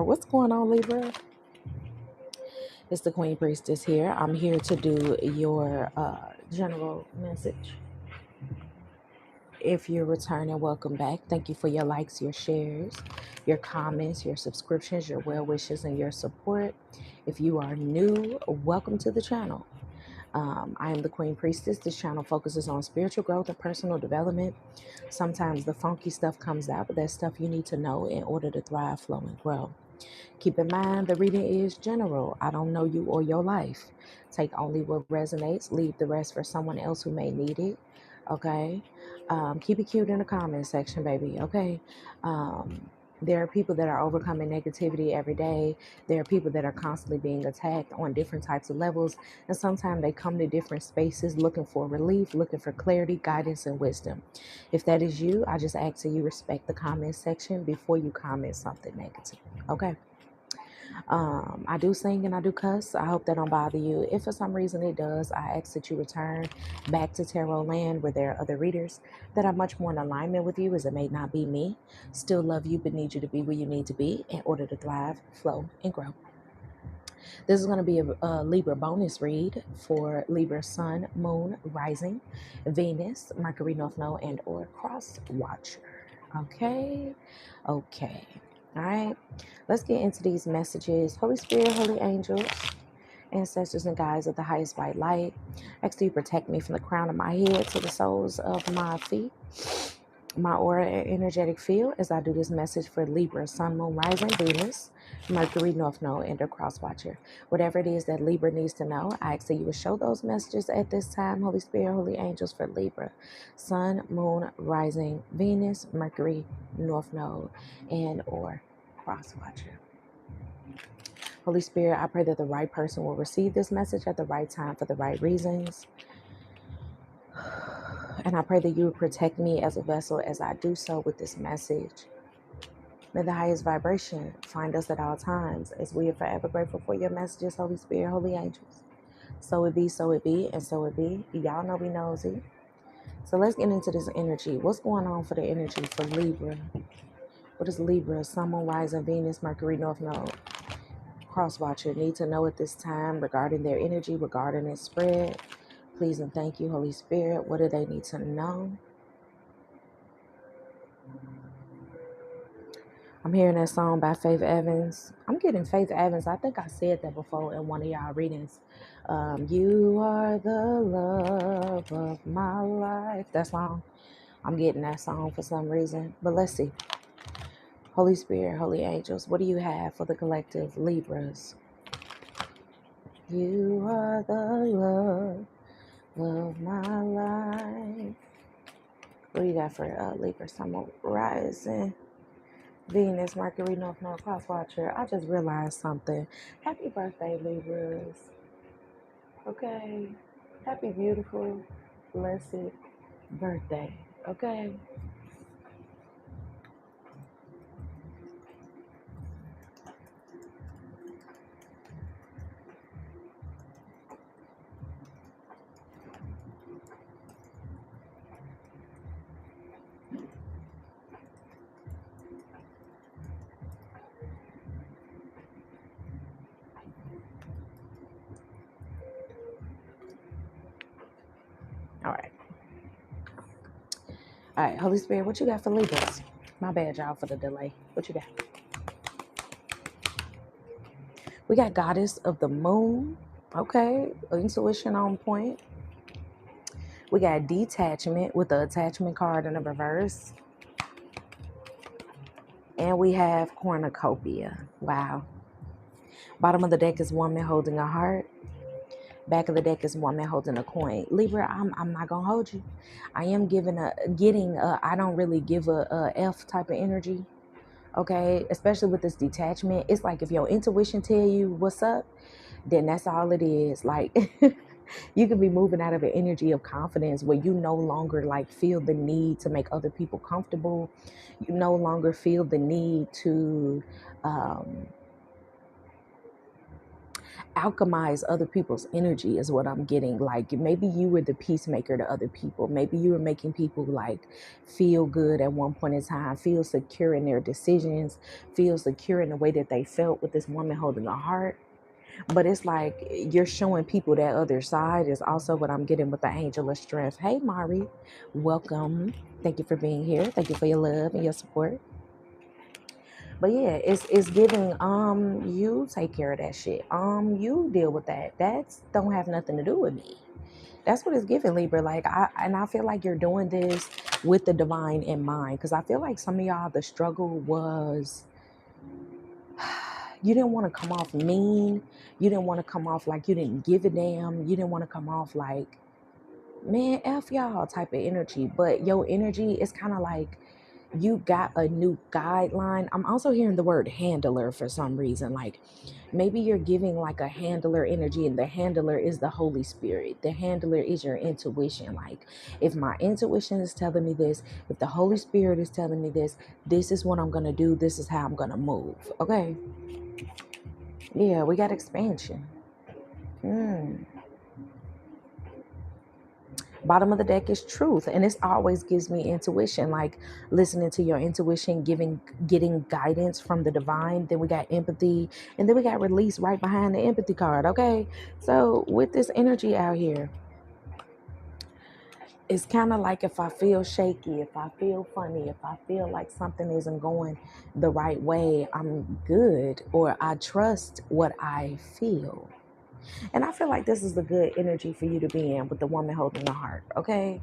What's going on, Libra? It's the Queen Priestess here. I'm here to do your general message. If you're returning, welcome back. Thank you for your likes, your shares, your comments, your subscriptions, your well wishes, and your support. If you are new, welcome to the channel. I am the Queen Priestess. This channel focuses on spiritual growth and personal development. Sometimes the funky stuff comes out, but that's stuff you need to know in order to thrive, flow, and grow. Keep in mind, the reading is general. I don't know you or your life. Take only what resonates. Leave the rest for someone else who may need it. Okay? Keep it cute in the comment section, baby. Okay? There are people that are overcoming negativity every day. There are people that are constantly being attacked on different types of levels. And sometimes they come to different spaces looking for relief, looking for clarity, guidance, and wisdom. If that is you, I just ask that you respect the comment section before you comment something negative. Okay? I do sing and I do cuss. I hope that don't bother you. If for some reason it does, I ask that you return back to tarot land where there are other readers that are much more in alignment with you, as it may not be me. Still love you, but need you to be where you need to be in order to thrive, flow, and grow. This is going to be a Libra bonus read for Libra Sun, Moon, Rising, Venus, Mercury, North Node, and or Cross Watcher. Okay. All right, let's get into these messages. Holy Spirit, holy angels, ancestors and guides of the highest white light, ask you protect me from the crown of my head to the soles of my feet, my aura and energetic field, as I do this message for Libra, Sun, Moon, Rising, Venus, Mercury, North Node, and a Cross Watcher. Whatever it is that Libra needs to know, I ask that you would show those messages at this time. Holy Spirit, holy angels for Libra, Sun, Moon, Rising, Venus, Mercury, North Node, and or Cross Watcher. Holy Spirit, I pray that the right person will receive this message at the right time for the right reasons. And I pray that you would protect me as a vessel as I do so with this message. May the highest vibration find us at all times, as we are forever grateful for your messages, Holy Spirit, holy angels. So it be, and so it be. Y'all know we nosy. So let's get into this energy. What's going on for the energy for Libra? What is Libra? Sun, Moon, Rising, Venus, Mercury, North Node, Cross Watcher need to know at this time regarding their energy, regarding its spread. Please and thank you, Holy Spirit. What do they need to know? I'm hearing that song by Faith Evans. I'm getting Faith Evans. I think I said that before in one of y'all readings. You are the love of my life. That song. I'm getting that song for some reason. But let's see. Holy Spirit, holy angels, what do you have for the collective Libras? You are the love of my life. What do you got for Libra, Sun, Rising, Venus, Mercury, North Node, Cross Watcher? I just realized something. Happy birthday, Libras. Okay. Happy, beautiful, blessed birthday. Okay. All right, Holy Spirit, what you got for Libras? My bad, y'all, for the delay. What you got? We got Goddess of the Moon. Okay, intuition on point. We got detachment with the attachment card in the reverse. And we have cornucopia. Wow. Bottom of the deck is woman holding a heart. Back of the deck is woman holding a coin. Libra, I'm not gonna hold you. I am getting a I don't really give a F type of energy. Okay, especially with this detachment. It's like if your intuition tell you what's up, then that's all it is. Like you could be moving out of an energy of confidence where you no longer like feel the need to make other people comfortable. You no longer feel the need to alchemize other people's energy is what I'm getting. Like maybe you were the peacemaker to other people. Maybe you were making people like feel good at one point in time, feel secure in their decisions, feel secure in the way that they felt with this woman holding the heart. But it's like you're showing people that other side is also what I'm getting with the angel of strength. Hey Mari, welcome. Thank you for being here. Thank you for your love and your support. But yeah, it's giving you take care of that shit. You deal with that. That's don't have nothing to do with me. That's what it's giving, Libra. Like I feel like you're doing this with the divine in mind. Cause I feel like some of y'all the struggle was you didn't want to come off mean. You didn't want to come off like you didn't give a damn. You didn't want to come off like, man, F y'all type of energy. But your energy is kind of like you got a new guideline. I'm also hearing the word handler for some reason. Like maybe you're giving like a handler energy, and the handler is the Holy Spirit. The handler is your intuition. Like if my intuition is telling me this, if the Holy Spirit is telling me this, this is what I'm going to do. This is how I'm going to move. Okay. Yeah, we got expansion. Bottom of the deck is truth, and this always gives me intuition, like listening to your intuition, getting guidance from the divine. Then we got empathy, and then we got release right behind the empathy card. Okay, so with this energy out here, it's kind of like if I feel shaky, if I feel funny, if I feel like something isn't going the right way, I'm good, or I trust what I feel. And I feel like this is the good energy for you to be in with the woman holding the heart, okay?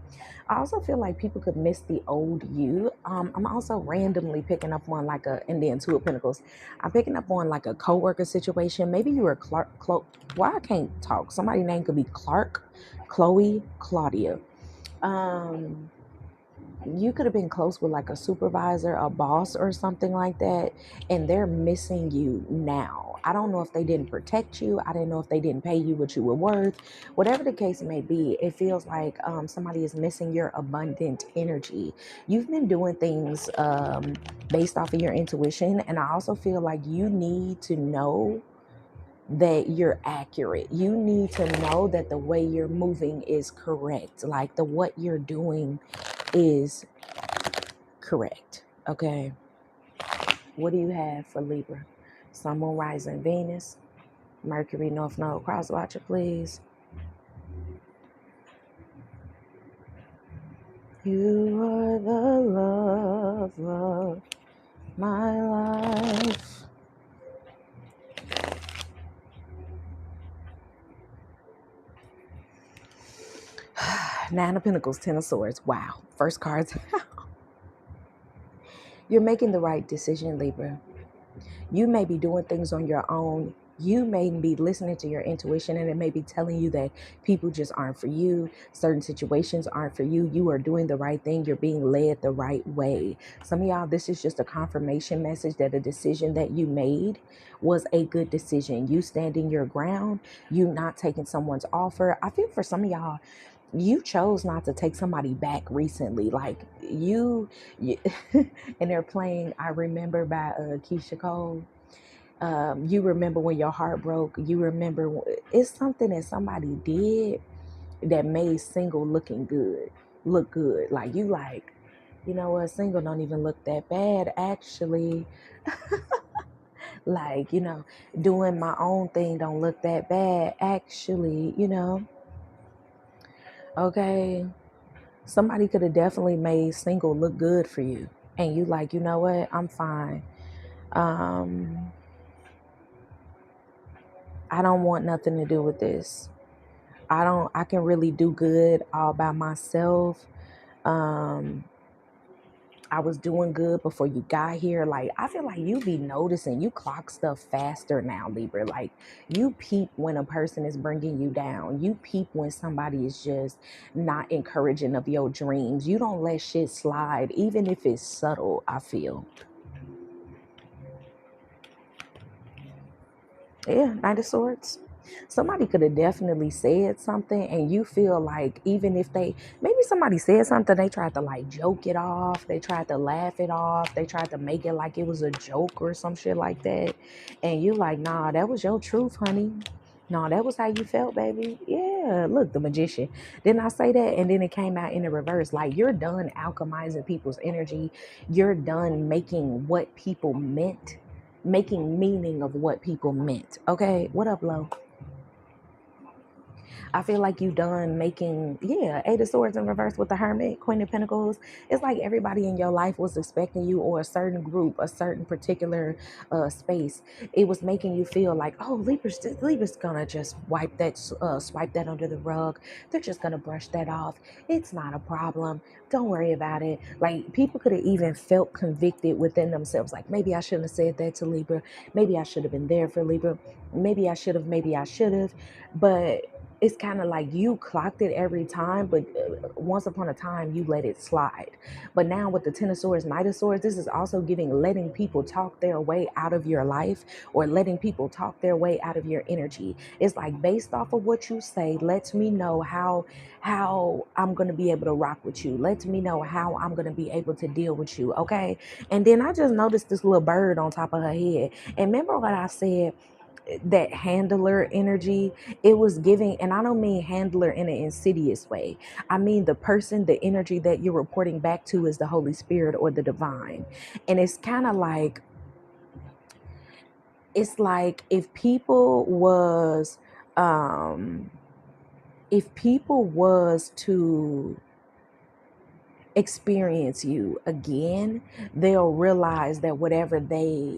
I also feel like people could miss the old you. I'm also randomly picking up on like and then Two of Pentacles. I'm picking up on like a coworker situation. Maybe you were why I can't talk? Somebody's name could be Clark, Chloe, Claudia. You could have been close with like a supervisor, a boss or something like that, and they're missing you now. I don't know if they didn't protect you. I didn't know if they didn't pay you what you were worth. Whatever the case may be, it feels like somebody is missing your abundant energy. You've been doing things based off of your intuition, and I also feel like you need to know that you're accurate. You need to know that the way you're moving is correct. Like what you're doing is correct. Okay. What do you have for Libra? Sun, Moon, Rising, Venus, Mercury, North Node, cross watcher, please. You are the love of my life. Nine of Pentacles, Ten of Swords. Wow. First cards. You're making the right decision, Libra. You may be doing things on your own. You may be listening to your intuition, and it may be telling you that people just aren't for you. Certain situations aren't for you. You are doing the right thing. You're being led the right way. Some of y'all, this is just a confirmation message that a decision that you made was a good decision. You standing your ground, you not taking someone's offer. I feel for some of y'all, you chose not to take somebody back recently. Like you and they're playing I Remember by Keisha Cole. You remember when your heart broke. You remember it's something that somebody did that made single look good. Like you like, you know what, single don't even look that bad actually. Like, doing my own thing don't look that bad actually, okay. Somebody could have definitely made single look good for you. And you like, you know what? I'm fine. I don't want nothing to do with this. I can really do good all by myself. I was doing good before you got here. Like, I feel like you be noticing, you clock stuff faster now, Libra. Like, you peep when a person is bringing you down. You peep when somebody is just not encouraging of your dreams. You don't let shit slide, even if it's subtle, I feel. Yeah, Knight of Swords. Somebody could have definitely said something, and you feel like even if maybe somebody said something, they tried to like joke it off, they tried to laugh it off, they tried to make it like it was a joke or some shit like that, and you like, nah, that was your truth, honey. No, that was how you felt, baby. Yeah, look, the magician. Didn't I say that? And then it came out in the reverse. Like, you're done alchemizing people's energy. You're done making what people meant, making meaning of what people meant. Okay, what up, Lo? I feel like you done making, yeah, Eight of Swords in reverse with the Hermit, Queen of Pentacles. It's like everybody in your life was expecting you, or a certain group, a certain particular space. It was making you feel like, oh, Libra's gonna just swipe that under the rug. They're just gonna brush that off. It's not a problem. Don't worry about it. Like, people could have even felt convicted within themselves. Like, maybe I shouldn't have said that to Libra. Maybe I should have been there for Libra. Maybe I should have. Maybe I should have. But it's kind of like you clocked it every time, but once upon a time you let it slide. But now with the Ten of Swords, Knight of Swords, this is also letting people talk their way out of your life, or letting people talk their way out of your energy. It's like, based off of what you say, lets me know how I'm going to be able to rock with you. Lets me know how I'm going to be able to deal with you. Okay. And then I just noticed this little bird on top of her head. And remember what I said, that handler energy, it was giving, and I don't mean handler in an insidious way. I mean the person, the energy that you're reporting back to is the Holy Spirit or the divine. And it's kind of like, it's like if people was to experience you again, they'll realize that whatever they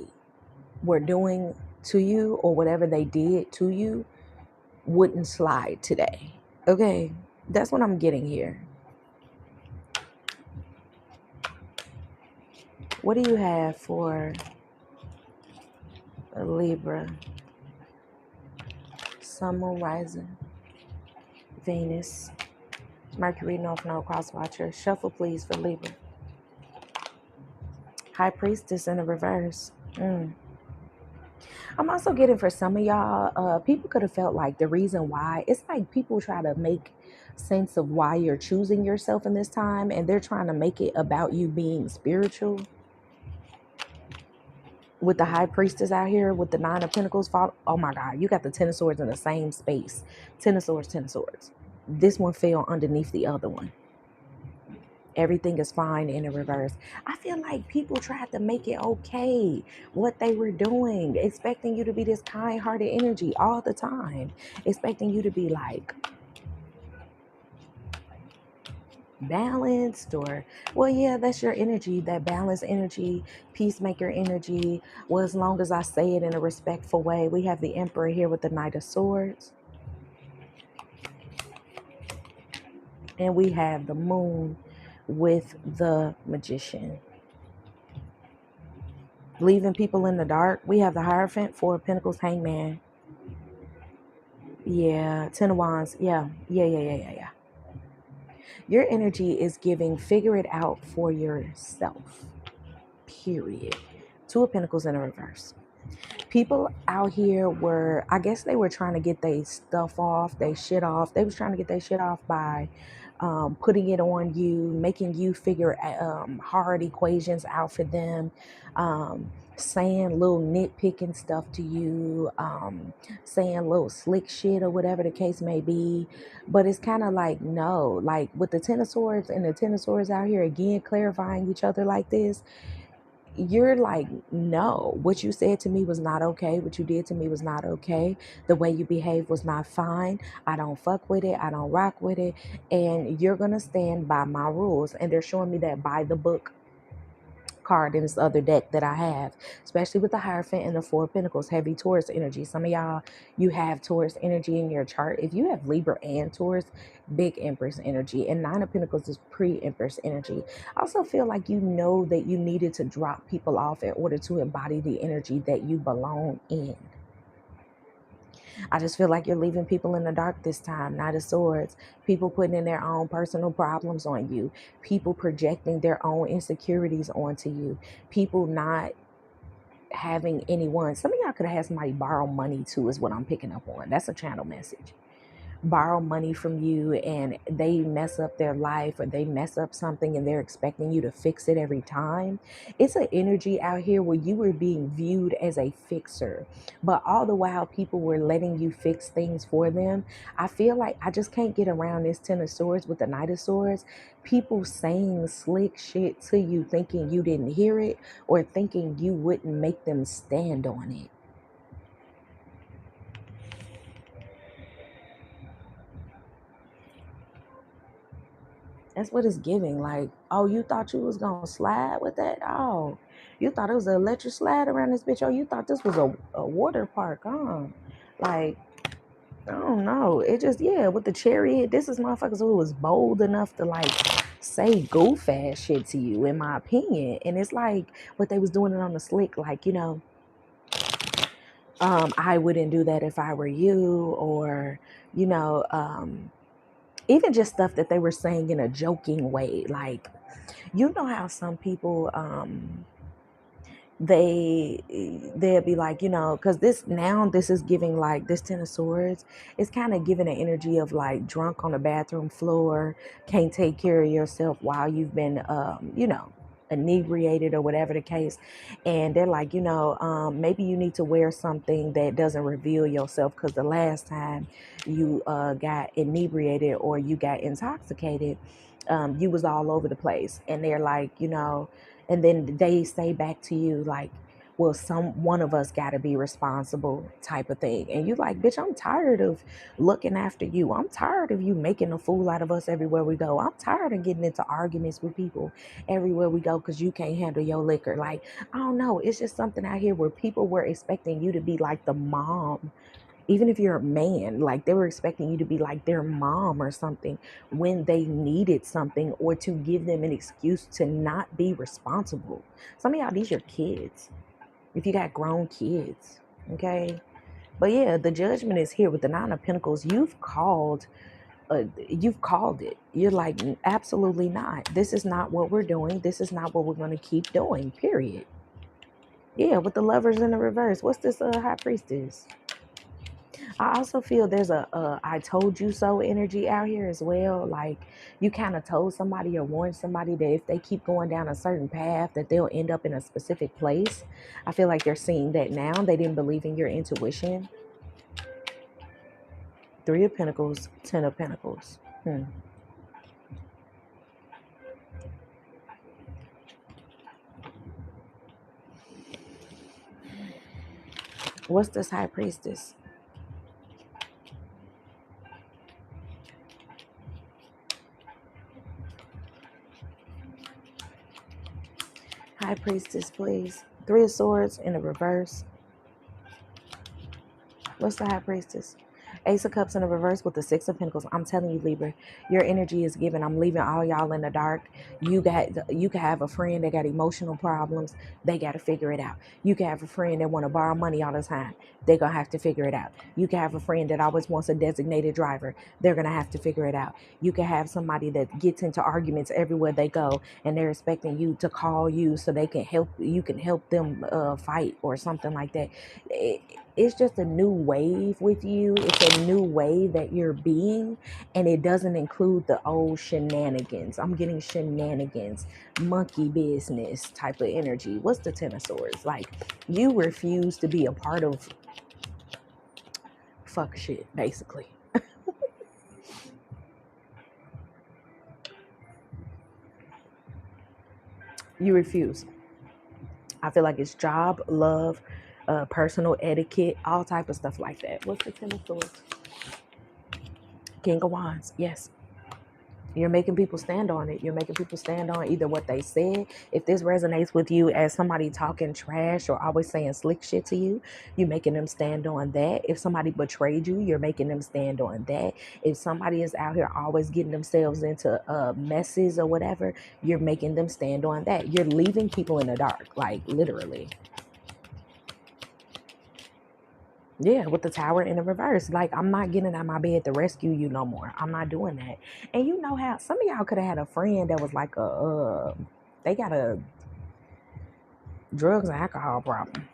were doing to you, or whatever they did to you, wouldn't slide today. Okay, that's what I'm getting here. What do you have for a Libra? Sun, Moon, Rising, Venus, Mercury, North Node, Cross Watcher. Shuffle, please, for Libra. High Priestess in the reverse. I'm also getting, for some of y'all, people could have felt like the reason why, it's like people try to make sense of why you're choosing yourself in this time, and they're trying to make it about you being spiritual. With the High Priestess out here, with the Nine of Pentacles, oh my God, you got the Ten of Swords in the same space. Ten of Swords, Ten of Swords. This one fell underneath the other one. Everything is fine in the reverse. I feel like people tried to make it okay what they were doing, expecting you to be this kind-hearted energy all the time, expecting you to be like balanced, or, well, yeah, that's your energy, that balanced energy, peacemaker energy. Well, as long as I say it in a respectful way. We have the Emperor here with the Knight of Swords, and we have the Moon with the Magician. Leaving people in the dark. We have the Hierophant, Four of Pentacles, Hangman. Yeah, Ten of Wands. Yeah. Your energy is giving, figure it out for yourself. Period. Two of Pentacles in a reverse. People out here were, I guess they were trying to get their stuff off, their shit off. They was trying to get their shit off by putting it on you, making you figure hard equations out for them, saying little nitpicking stuff to you, saying little slick shit or whatever the case may be. But it's kind of like, no, like with the Ten of Swords and the Ten of Swords out here again, clarifying each other like this. You're like, no, what you said to me was not okay. What you did to me was not okay. The way you behaved was not fine. I don't fuck with it. I don't rock with it. And you're going to stand by my rules. And they're showing me that by the book card in this other deck that I have, especially with the Hierophant and the Four of Pentacles, heavy Taurus energy. Some of y'all, you have Taurus energy in your chart. If you have Libra and Taurus, big Empress energy. And Nine of Pentacles is pre-Empress energy. I also feel like you know that you needed to drop people off in order to embody the energy that you belong in. I just feel like you're leaving people in the dark this time. Knight of Swords. People putting in their own personal problems on you. People projecting their own insecurities onto you. People not having anyone. Some of y'all could have had somebody borrow money too, is what I'm picking up on. That's a channel message. borrow money from you and they mess up their life or they mess up something and they're expecting you to fix it every time. It's an energy out here where you were being viewed as a fixer, but all the while people were letting you fix things for them. I feel like I just can't get around this Ten of Swords with the Knight of Swords. People saying slick shit to you thinking you didn't hear it or thinking you wouldn't make them stand on it. That's what it's giving. Like, oh, you thought you was gonna slide with that? Oh, you thought it was an electric slide around this bitch? Oh, you thought this was a water park, huh? Like, I don't know. It just, yeah, with the chariot, this is motherfuckers who was bold enough to like say goof ass shit to you, in my opinion. And it's like, but they was doing it on the slick, like, I wouldn't do that if I were you, or, you know, even just stuff that they were saying in a joking way, like, you know how some people they'll be like, because this is giving, like, this Ten of Swords, it's kind of giving an energy of like drunk on the bathroom floor, can't take care of yourself while you've been inebriated or whatever the case. And they're like, maybe you need to wear something that doesn't reveal yourself, because the last time you got inebriated or you got intoxicated, you was all over the place. And they're like, and then they say back to you like, well, one of us got to be responsible, type of thing. And you like, bitch, I'm tired of looking after you. I'm tired of you making a fool out of us everywhere we go. I'm tired of getting into arguments with people everywhere we go because you can't handle your liquor. Like, I don't know, it's just something out here where people were expecting you to be like the mom. Even if you're a man, like, they were expecting you to be like their mom or something when they needed something, or to give them an excuse to not be responsible. Some of y'all, these are kids. If you got grown kids, okay? But yeah, the judgment is here with the Nine of Pentacles. You've called it. You're like, absolutely not. This is not what we're doing. This is not what we're going to keep doing, period. Yeah, with the Lovers in the reverse. What's this High Priestess? I also feel there's a I told you so energy out here as well. Like, you kind of told somebody or warned somebody that if they keep going down a certain path, that they'll end up in a specific place. I feel like they're seeing that now. They didn't believe in your intuition. Three of Pentacles, Ten of Pentacles. What's this High Priestess? High Priestess, please. Three of Swords in the reverse. What's the High Priestess? Ace of Cups in the reverse with the Six of Pentacles. I'm telling you, Libra, your energy is given. I'm leaving all y'all in the dark. You can have a friend that got emotional problems. They got to figure it out. You can have a friend that want to borrow money all the time. They're going to have to figure it out. You can have a friend that always wants a designated driver. They're going to have to figure it out. You can have somebody that gets into arguments everywhere they go, and they're expecting you to call you so they can help. You can help them fight or something like that. It's just a new wave with you. It's a new way that you're being, and it doesn't include the old shenanigans. I'm getting shenanigans, monkey business type of energy. What's the Ten of Swords? Like, you refuse to be a part of fuck shit, basically. You refuse. I feel like it's job, love, personal etiquette, all type of stuff like that. What's the Ten of Swords? King of Wands. Yes. You're making people stand on it. You're making people stand on either what they said. If this resonates with you as somebody talking trash or always saying slick shit to you, you're making them stand on that. If somebody betrayed you, you're making them stand on that. If somebody is out here always getting themselves into messes or whatever, you're making them stand on that. You're leaving people in the dark, like, literally. Yeah, with the Tower in the reverse. Like, I'm not getting out of my bed to rescue you no more. I'm not doing that. And you know how some of y'all could have had a friend that was like they got a drugs and alcohol problem.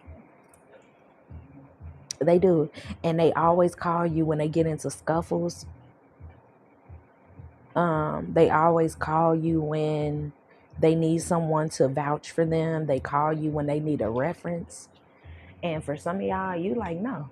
They do. And they always call you when they get into scuffles. They always call you when they need someone to vouch for them. They call you when they need a reference. And for some of y'all, you like, no,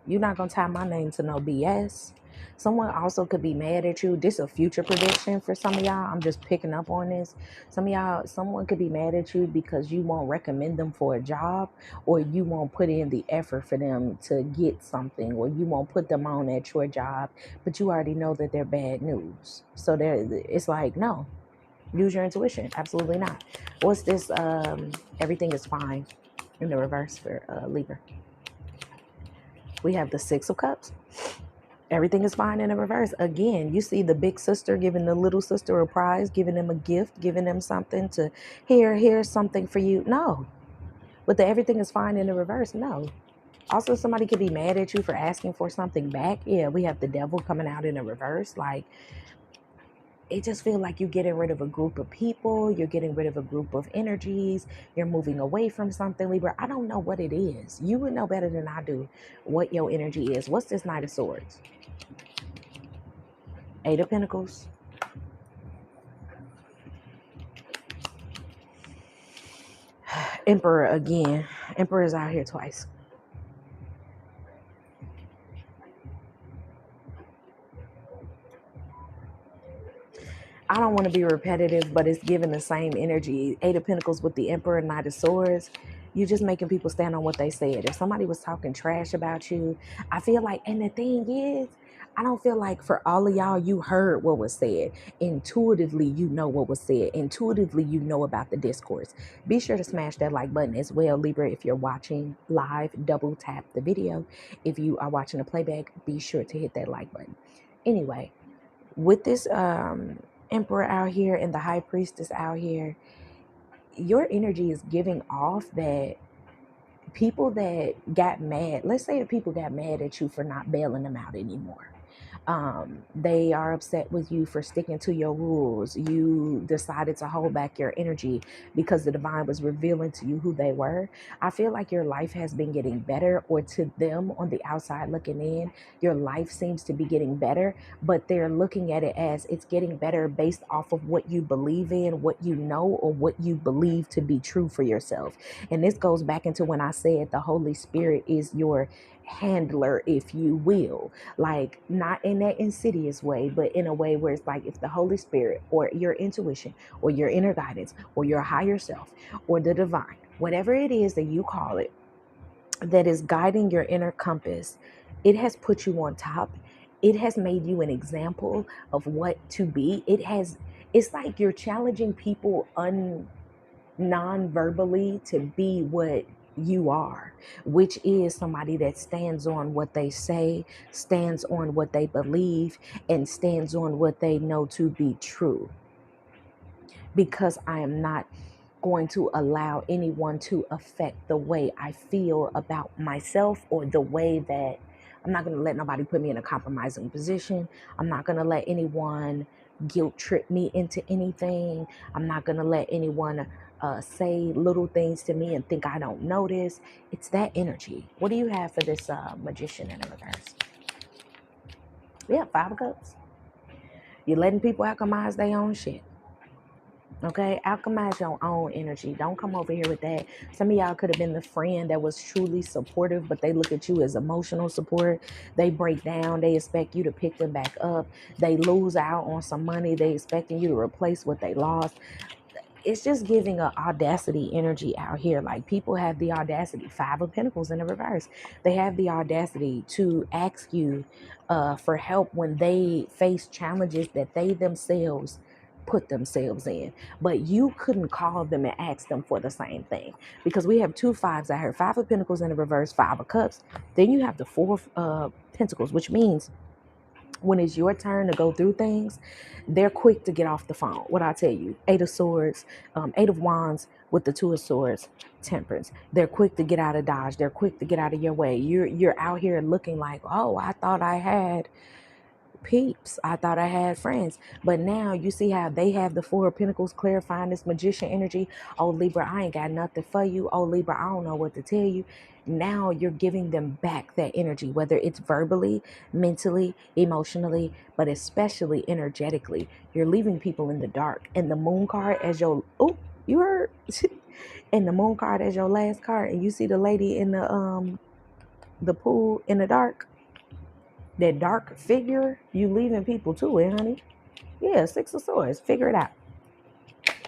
you're not going to tie my name to no BS. Someone also could be mad at you. This is a future prediction for some of y'all. I'm just picking up on this. Some of y'all, someone could be mad at you because you won't recommend them for a job, or you won't put in the effort for them to get something, or you won't put them on at your job, but you already know that they're bad news. So it's like, no, use your intuition. Absolutely not. What's this? Everything is fine in the reverse for Libra. We have the Six of Cups. Everything is fine in the reverse. Again, you see the big sister giving the little sister a prize, giving them a gift, giving them something to, here's something for you. No. But the everything is fine in the reverse. No. Also, somebody could be mad at you for asking for something back. Yeah, we have the devil coming out in the reverse. Like, it just feels like you're getting rid of a group of people. You're getting rid of a group of energies. You're moving away from something, Libra. I don't know what it is. You would know better than I do what your energy is. What's this Knight of Swords? Eight of Pentacles. Emperor again. Emperor's out here twice. I don't want to be repetitive, but it's giving the same energy. Eight of Pentacles with the Emperor, Knight of Swords. You're just making people stand on what they said. If somebody was talking trash about you, I feel like, and the thing is, I don't feel like for all of y'all, you heard what was said. Intuitively, you know what was said. Intuitively, you know about the discourse. Be sure to smash that like button as well, Libra. If you're watching live, double tap the video. If you are watching the playback, be sure to hit that like button. Anyway, with this Emperor out here and the High Priestess out here, your energy is giving off that people that got mad, let's say if people got mad at you for not bailing them out anymore. They are upset with you for sticking to your rules. You decided to hold back your energy because the divine was revealing to you who they were. I feel like your life has been getting better, or to them on the outside looking in, your life seems to be getting better, but they're looking at it as it's getting better based off of what you believe in, what you know, or what you believe to be true for yourself. And this goes back into when I said the Holy Spirit is your handler, if you will, like not in that insidious way, but in a way where it's like if the Holy Spirit or your intuition or your inner guidance or your higher self or the divine, whatever it is that you call it, that is guiding your inner compass, it has put you on top. It has made you an example of what to be. It's like you're challenging people non-verbally to be what you are, which is somebody that stands on what they say, stands on what they believe, and stands on what they know to be true. Because I am not going to allow anyone to affect the way I feel about myself, or the way that I'm not going to let nobody put me in a compromising position. I'm not going to let anyone guilt trip me into anything. I'm not going to let anyone say little things to me and think I don't notice. It's that energy. What do you have for this magician in the reverse? Yeah, Five of Cups. You're letting people alchemize their own shit. Okay, alchemize your own energy. Don't come over here with that. Some of y'all could have been the friend that was truly supportive, but they look at you as emotional support. They break down. They expect you to pick them back up. They lose out on some money. They expecting you to replace what they lost. It's just giving a audacity energy out here. Like, people have the audacity. Five of Pentacles in the reverse. They have the audacity to ask you for help when they face challenges that they themselves put themselves in, but you couldn't call them and ask them for the same thing, because we have two fives out here. Five of Pentacles in the reverse, Five of Cups. Then you have the Four of Pentacles, which means when it's your turn to go through things, they're quick to get off the phone. What I tell you, Eight of Swords, Eight of Wands with the Two of Swords, Temperance. They're quick to get out of Dodge. They're quick to get out of your way. You're out here looking like, oh, I thought I had peeps. I thought I had friends. But now you see how they have the Four of Pentacles clarifying this magician energy. Oh, Libra, I ain't got nothing for you. Oh, Libra, I don't know what to tell you. now you're giving them back that energy, whether it's verbally, mentally, emotionally, but especially energetically. You're leaving people in the dark. And the moon card as your, oh, you heard? And the moon card as your last card, and you see the lady in the pool in the dark, that dark figure, you leaving people to it, honey. Yeah, Six of Swords. Figure it out.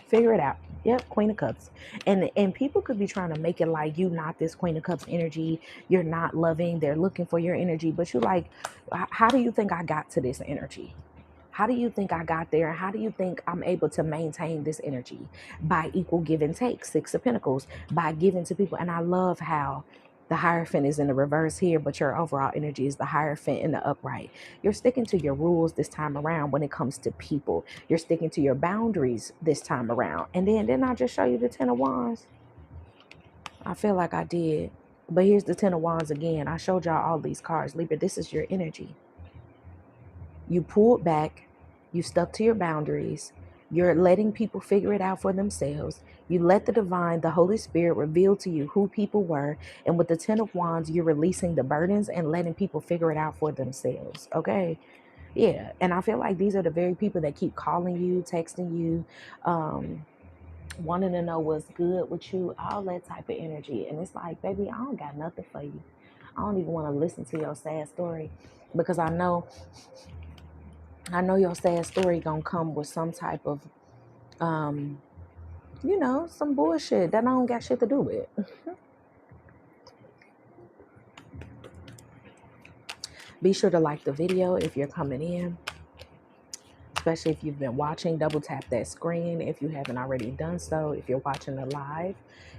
Figure it out. Yep, Queen of Cups. And people could be trying to make it like you not this Queen of Cups energy. You're not loving. They're looking for your energy. But you're like, how do you think I got to this energy? How do you think I got there? How do you think I'm able to maintain this energy? By equal give and take, Six of Pentacles, by giving to people. And I love how the Hierophant is in the reverse here, but your overall energy is the Hierophant in the upright. You're sticking to your rules this time around when it comes to people. You're sticking to your boundaries this time around. And then didn't I just show you the Ten of Wands? I feel like I did. But here's the Ten of Wands again. I showed y'all all these cards. Libra, this is your energy. You pulled back. You stuck to your boundaries. You're letting people figure it out for themselves. You let the divine, the Holy Spirit, reveal to you who people were. And with the Ten of Wands, you're releasing the burdens and letting people figure it out for themselves. Okay? Yeah. And I feel like these are the very people that keep calling you, texting you, wanting to know what's good with you, all that type of energy. And it's like, baby, I don't got nothing for you. I don't even want to listen to your sad story, because I know your sad story gonna come with some type of, some bullshit that I don't got shit to do with. Be sure to like the video if you're coming in, especially if you've been watching. Double tap that screen if you haven't already done so. If you're watching the live,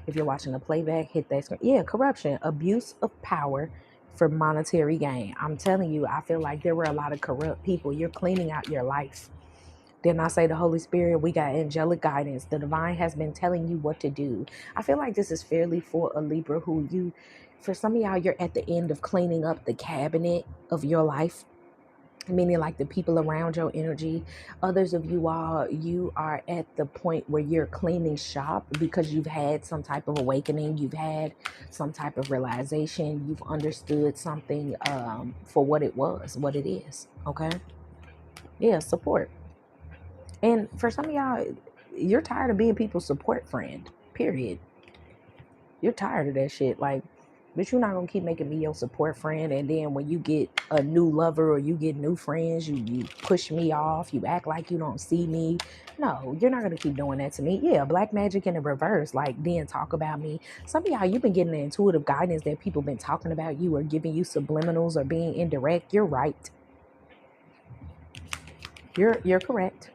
if you're watching the playback, hit that screen. Yeah, corruption, abuse of power for monetary gain. I'm telling you, I feel like there were a lot of corrupt people. You're cleaning out your life. Didn't I say the Holy Spirit? We got angelic guidance. The divine has been telling you what to do. I feel like this is fairly for a Libra for some of y'all, you're at the end of cleaning up the cabinet of your life, meaning like the people around your energy. Others of you all, you are at the point where you're cleaning shop because you've had some type of awakening. You've had some type of realization. You've understood something for what it was, what it is. Okay? Yeah, support. And for some of y'all, you're tired of being people's support friend, period. You're tired of that shit. Like, but you're not going to keep making me your support friend. And then when you get a new lover or you get new friends, you push me off. You act like you don't see me. No, you're not going to keep doing that to me. Yeah, black magic in the reverse. Like, then talk about me. Some of y'all, you've been getting the intuitive guidance that people been talking about you or giving you subliminals or being indirect. You're right. You're correct.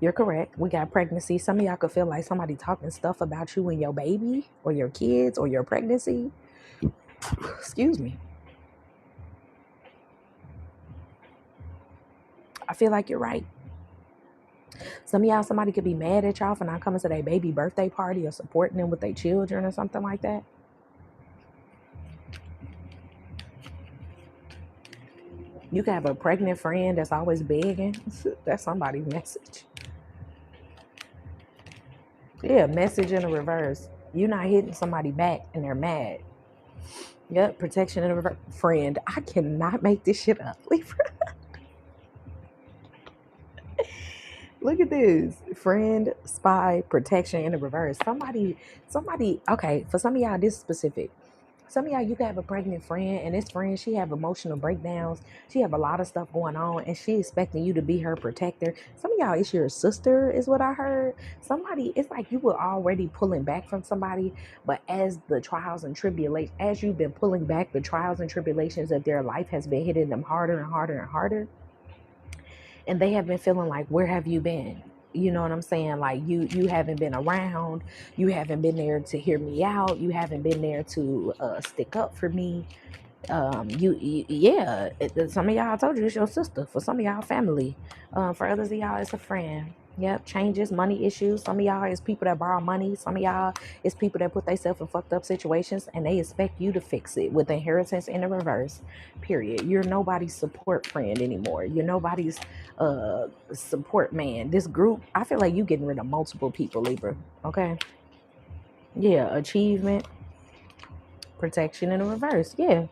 You're correct. We got pregnancy. Some of y'all could feel like somebody talking stuff about you and your baby or your kids or your pregnancy. Excuse me. I feel like you're right. Some of y'all, somebody could be mad at y'all for not coming to their baby birthday party or supporting them with their children or something like that. You could have a pregnant friend that's always begging. That's somebody's message. Yeah, message in the reverse. You're not hitting somebody back and they're mad. Yep, protection in the reverse. Friend, I cannot make this shit up. Look at this. Friend, spy, protection in the reverse. Somebody, okay, for some of y'all, this is specific. Some of y'all, you can have a pregnant friend, and this friend, she have emotional breakdowns. She have a lot of stuff going on, and she expecting you to be her protector. Some of y'all, it's your sister, is what I heard. Somebody, it's like you were already pulling back from somebody, but as the trials and tribulations, as you've been pulling back, the trials and tribulations of their life has been hitting them harder and harder and harder. And they have been feeling like, where have you been? You know what I'm saying? Like you haven't been around. You haven't been there to hear me out. You haven't been there to stick up for me. Some of y'all, I told you, it's your sister. For some of y'all, family. For others of y'all, it's a friend. Yep, changes, money issues. Some of y'all is people that borrow money. Some of y'all is people that put themselves in fucked up situations and they expect you to fix it with inheritance in the reverse. Period. You're nobody's support friend anymore. You're nobody's support man. This group, I feel like you getting rid of multiple people, Libra. Okay. Yeah, achievement. Protection in the reverse. Yeah.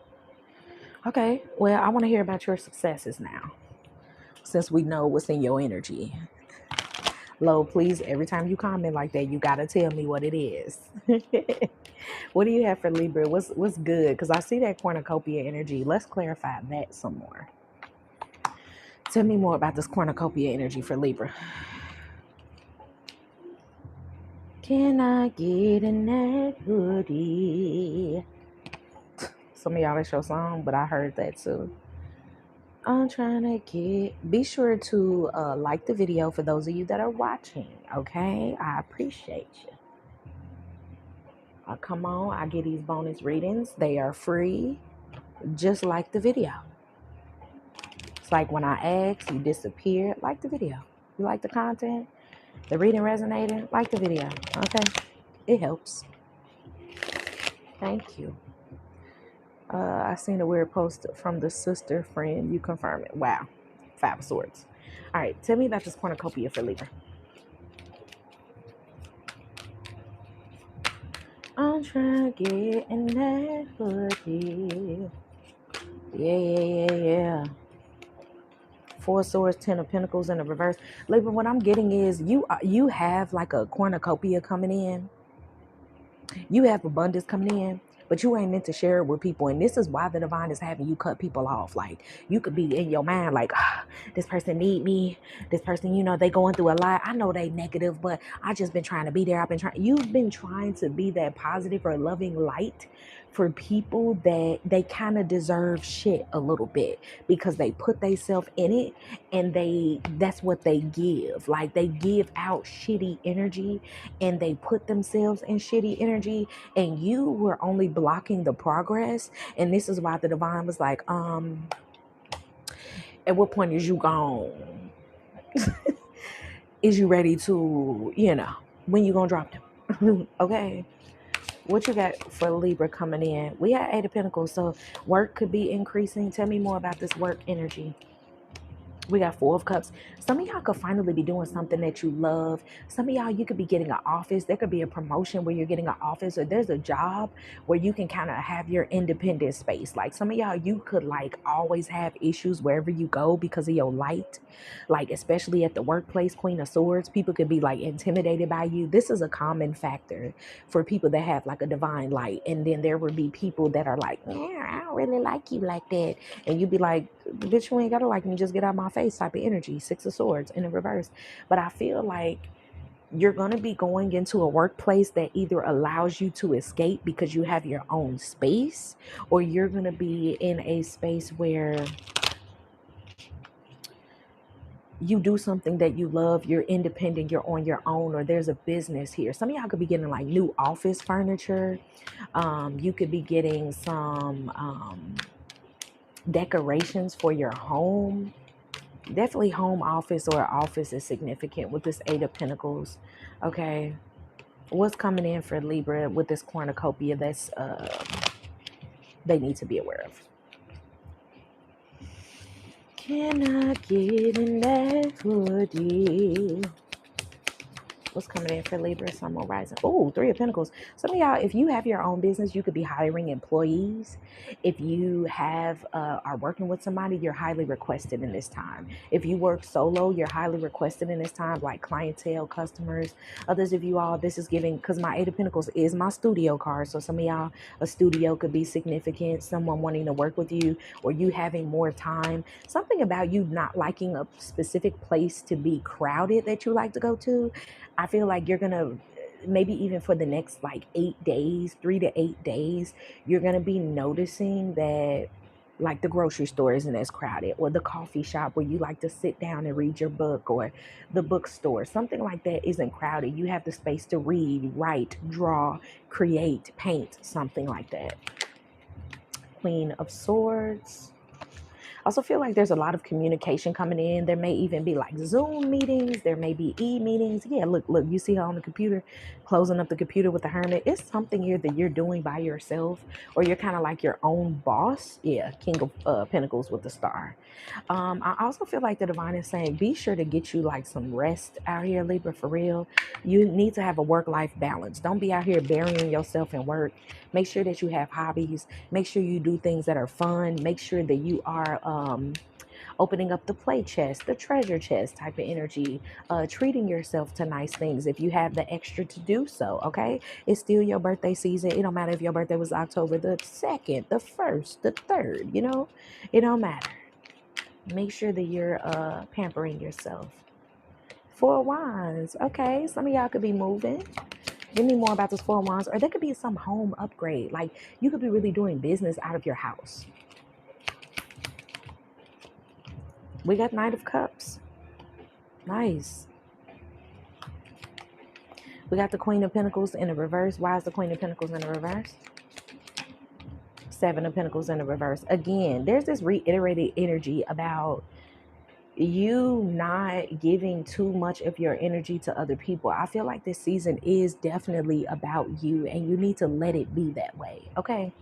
Okay. Well, I want to hear about your successes now, since we know what's in your energy. Lo, please, every time you comment like that, you got to tell me what it is. What do you have for Libra? What's good? Because I see that cornucopia energy. Let's clarify that some more. Tell me more about this cornucopia energy for Libra. Can I get in that hoodie? Some of y'all, that's your song, but I heard that too. I'm trying to be sure to like the video for those of you that are watching, okay? I appreciate you. Come on, I get these bonus readings. They are free, just like the video. It's like when I ask, you disappear. Like the video. You like the content? The reading resonated? Like the video, okay? It helps. Thank you. I seen a weird post from the sister friend. You confirm it. Wow. 5 of Swords. All right, tell me about this cornucopia for Libra. I'm trying to get in that hoodie. Yeah. 4 of Swords, 10 of Pentacles in the reverse. Libra, what I'm getting is you have like a cornucopia coming in. You have abundance coming in, but you ain't meant to share it with people. And this is why the divine is having you cut people off. Like, you could be in your mind like, this person need me. This person, you know, they going through a lot. I know they negative, but I just been trying to be there. You've been trying to be that positive or loving light for people that they kind of deserve shit a little bit because they put themselves in it, and that's what they give. Like, they give out shitty energy and they put themselves in shitty energy, and you were only blocking the progress. And this is why the divine was like, at what point is you gone? Is you ready to, when you gonna drop them? Okay. What you got for Libra coming in? We had 8 of Pentacles, so work could be increasing. Tell me more about this work energy. We got 4 of Cups. Some of y'all could finally be doing something that you love. Some of y'all, you could be getting an office. There could be a promotion where you're getting an office, or there's a job where you can kind of have your independent space. Like, some of y'all, you could like always have issues wherever you go because of your light. Like, especially at the workplace, Queen of Swords, people could be like intimidated by you. This is a common factor for people that have like a divine light. And then there would be people that are like, yeah, I don't really like you like that. And you'd be like, bitch, you ain't gotta like me, just get out my face type of energy. 6 of Swords in the reverse. But I feel like you're going to be going into a workplace that either allows you to escape because you have your own space, or you're going to be in a space where you do something that you love, you're independent, you're on your own, or there's a business here. Some of y'all could be getting like new office furniture. You could be getting some decorations for your home. Definitely home office or office is significant with this 8 of Pentacles. Okay. What's coming in for Libra with this cornucopia that's they need to be aware of? Can I get in that hoodie? What's coming in for Libra, Sun, Moon, Rising? Oh, 3 of Pentacles. Some of y'all, if you have your own business, you could be hiring employees. If you have are working with somebody, you're highly requested in this time. If you work solo, you're highly requested in this time, like clientele, customers. Others of you all, this is giving, because my 8 of Pentacles is my studio card. So some of y'all, a studio could be significant. Someone wanting to work with you, or you having more time. Something about you not liking a specific place to be crowded that you like to go to. I feel like you're going to, maybe even for the next like 8 days, 3 to 8 days, you're going to be noticing that like the grocery store isn't as crowded, or the coffee shop where you like to sit down and read your book, or the bookstore, something like that isn't crowded. You have the space to read, write, draw, create, paint, something like that. Queen of Swords. Also feel like there's a lot of communication coming in. There may even be like Zoom meetings. There may be e-meetings. Yeah, look, you see her on the computer, closing up the computer with the hermit. It's something here that you're doing by yourself, or you're kind of like your own boss. Yeah, King of Pentacles with the star. I also feel like the divine is saying, be sure to get you like some rest out here, Libra, for real. You need to have a work-life balance. Don't be out here burying yourself in work. Make sure that you have hobbies. Make sure you do things that are fun. Make sure that you are opening up the play chest, the treasure chest type of energy, treating yourself to nice things if you have the extra to do so, okay? It's still your birthday season. It don't matter if your birthday was October the 2nd, the 1st, the 3rd, you know? It don't matter. Make sure that you're pampering yourself. 4 of Wands. Okay, some of y'all could be moving. Give me more about this 4 of Wands. Or there could be some home upgrade. Like you could be really doing business out of your house. We got Knight of Cups. Nice. We got the Queen of Pentacles in the reverse. Why is the Queen of Pentacles in the reverse? 7 of Pentacles in the reverse. Again, there's this reiterated energy about you not giving too much of your energy to other people. I feel like this season is definitely about you, and you need to let it be that way, okay?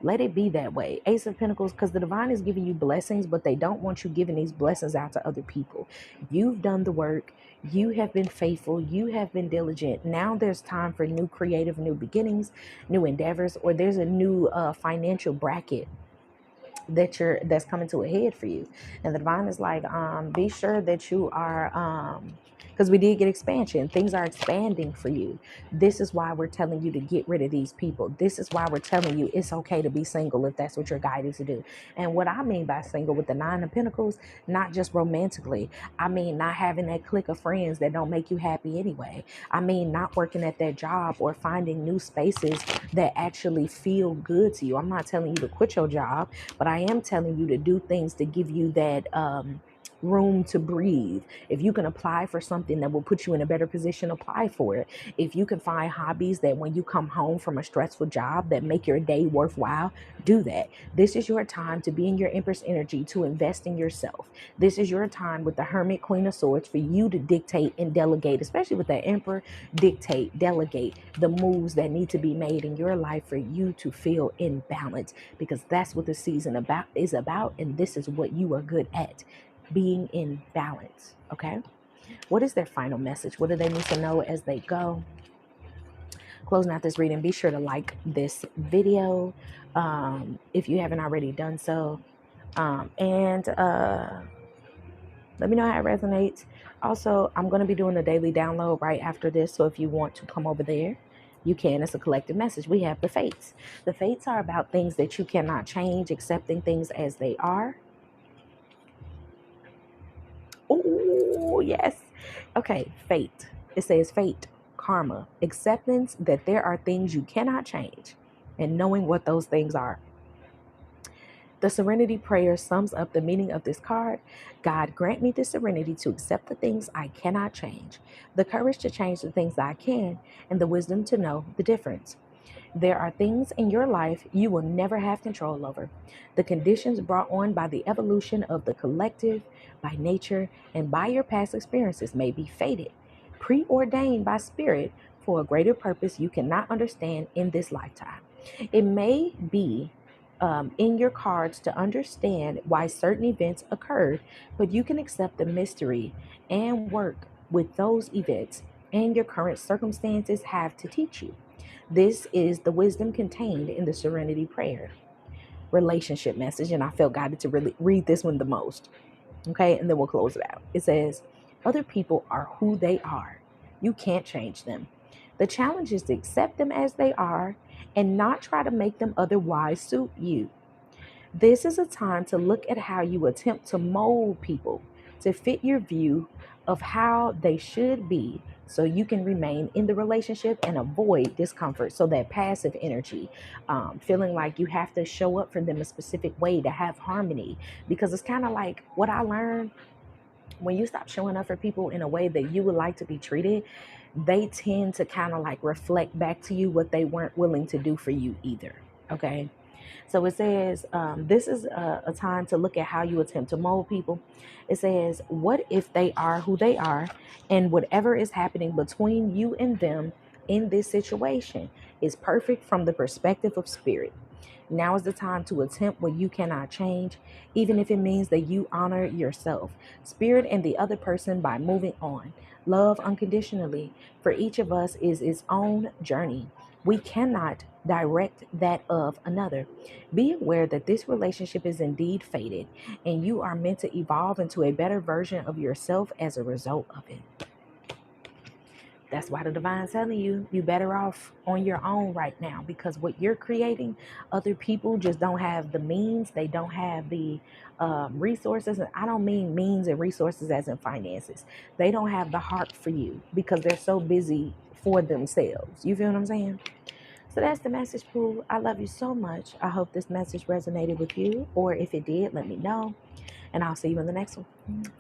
Let it be that way. Ace of Pentacles, because the divine is giving you blessings, but they don't want you giving these blessings out to other people. You've done the work. You have been faithful. You have been diligent. Now there's time for new creative, new beginnings, new endeavors, or there's a new financial bracket that's coming to a head for you. And the divine is like, be sure that you are because we did get expansion. Things are expanding for you. This is why we're telling you to get rid of these people. This is why we're telling you it's okay to be single if that's what you're guided to do. And what I mean by single with the 9 of Pentacles, not just romantically. I mean not having that clique of friends that don't make you happy anyway. I mean not working at that job or finding new spaces that actually feel good to you. I'm not telling you to quit your job, but I am telling you to do things to give you that room to breathe. If you can apply for something that will put you in a better position, apply for it. If you can find hobbies that when you come home from a stressful job that make your day worthwhile, do that. This is your time to be in your Empress energy, to invest in yourself. This is your time with the Hermit, Queen of Swords, for you to dictate and delegate, especially with the Emperor, dictate, delegate the moves that need to be made in your life for you to feel in balance, because that's what the season is about, and this is what you are good at. Being in balance, okay? What is their final message? What do they need to know as they go? Closing out this reading, be sure to like this video if you haven't already done so. And let me know how it resonates. Also, I'm going to be doing a daily download right after this, so if you want to come over there, you can. It's a collective message. We have the fates. The fates are about things that you cannot change, accepting things as they are. Oh, yes. Okay, fate. It says fate, karma, acceptance that there are things you cannot change, and knowing what those things are. The serenity prayer sums up the meaning of this card. God, grant me the serenity to accept the things I cannot change, the courage to change the things I can, and the wisdom to know the difference. There are things in your life you will never have control over. The conditions brought on by the evolution of the collective, by nature, and by your past experiences may be fated, preordained by spirit for a greater purpose you cannot understand in this lifetime. It may be in your cards to understand why certain events occurred, but you can accept the mystery and work with those events and your current circumstances have to teach you. This is the wisdom contained in the serenity prayer. Relationship message, and I felt guided to really read this one the most. Okay, and then we'll close it out. It says, other people are who they are. You can't change them. The challenge is to accept them as they are and not try to make them otherwise suit you. This is a time to look at how you attempt to mold people to fit your view of how they should be, so you can remain in the relationship and avoid discomfort. So that passive energy, feeling like you have to show up for them a specific way to have harmony, because it's kind of like what I learned. When you stop showing up for people in a way that you would like to be treated, they tend to kind of like reflect back to you what they weren't willing to do for you either. Okay. So it says, this is a time to look at how you attempt to mold people. It says, what if they are who they are, and whatever is happening between you and them in this situation is perfect from the perspective of spirit. Now is the time to attempt what you cannot change, even if it means that you honor yourself, spirit, and the other person by moving on. Love unconditionally. For each of us is its own journey. We cannot direct that of another. Be aware that this relationship is indeed fated, and you are meant to evolve into a better version of yourself as a result of it. That's why the divine's telling you, you better off on your own right now, because what you're creating, other people just don't have the means. They don't have the resources. And I don't mean means and resources as in finances. They don't have the heart for you because they're so busy for themselves. You feel what I'm saying? So that's the message, Pooh. I love you so much. I hope this message resonated with you, or if it did, let me know, and I'll see you in the next one.